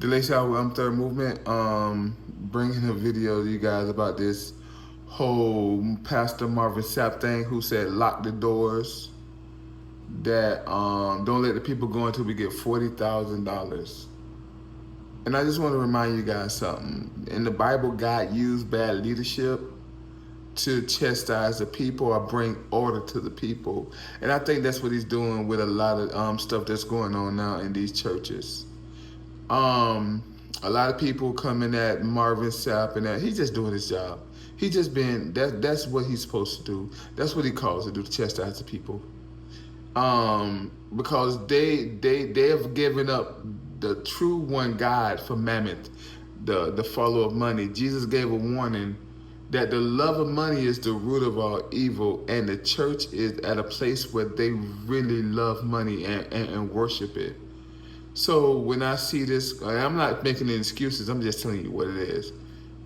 The Late Shower Third Movement, bringing a video to you guys about this whole Pastor Marvin Sapp thing who said lock the doors, that don't let the people go until we get $40,000. And I just want to remind you guys something. In the Bible, God used bad leadership to chastise the people or bring order to the people. And I think that's what he's doing with a lot of stuff that's going on now in these churches. A lot of people coming at Marvin Sapp and that he's just doing his job. He just been that's what he's supposed to do. That's what he calls to do, to chastise the people. Because they have given up the true one God for mammon, the follow of money. Jesus gave a warning that the love of money is the root of all evil, and the church is at a place where they really love money and worship it. So when I see this, I'm not making any excuses, I'm just telling you what it is.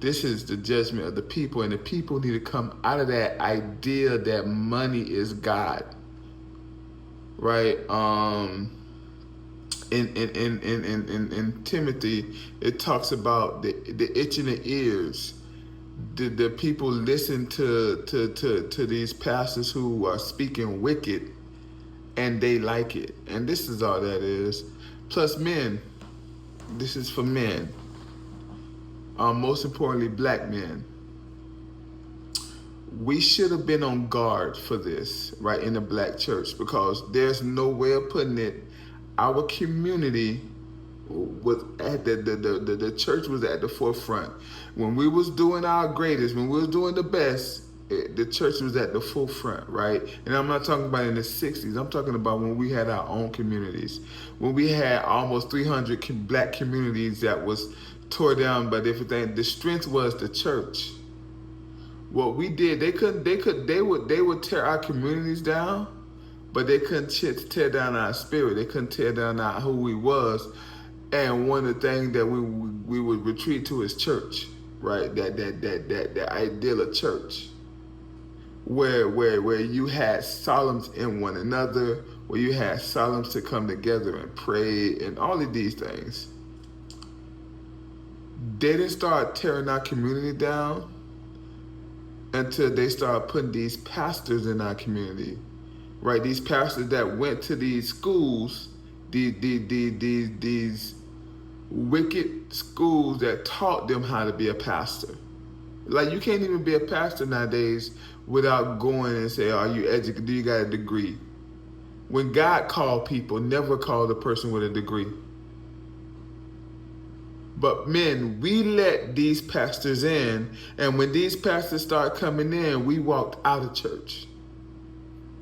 This is the judgment of the people, and the people need to come out of that idea that money is God. Right? In Timothy, it talks about the itch in the ears. The people listen to these pastors who are speaking wicked, and they like it. And this is all that is. Plus men, this is for men. Most importantly, black men. We should have been on guard for this, right, in the black church, because there's no way of putting it. Our community was at the church was at the forefront. When we was doing our greatest, when we was doing the best, the church was at the forefront, right? And I'm not talking about in the 60s. I'm talking about when we had our own communities. When we had almost 300 black communities that was tore down by different things. The strength was the church. What we did, they would tear our communities down, but they couldn't tear down our spirit. They couldn't tear down who we was. And one of the things that we would retreat to is church, right? That ideal of church, where you had solemns in one another, where you had solemns to come together and pray and all of these things. They didn't start tearing our community down until they started putting these pastors in our community, right? These pastors that went to these schools, these wicked schools that taught them how to be a pastor. Like, you can't even be a pastor nowadays without going and say, are you educated? Do you got a degree? When God called people, never called a person with a degree. But men, we let these pastors in, and when these pastors start coming in, we walked out of church.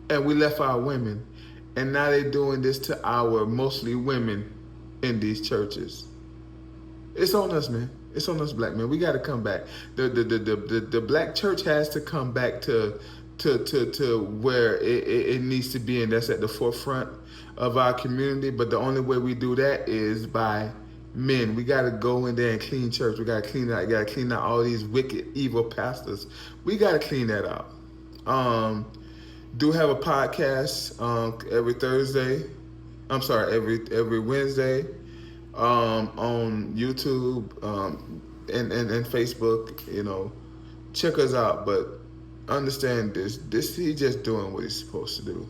And we left our women. And now they're doing this to our mostly women in these churches. It's on us, man. It's on us, black men. We got to come back. The black church has to come back to where it needs to be, and that's at the forefront of our community. But the only way we do that is by men. We got to go in there and clean church. We got to clean out. We got to clean out all these wicked, evil pastors. We got to clean that out. Do have a podcast every Thursday. I'm sorry, every Wednesday on YouTube and Facebook. You know, check us out. But understand this. He's just doing what he's supposed to do.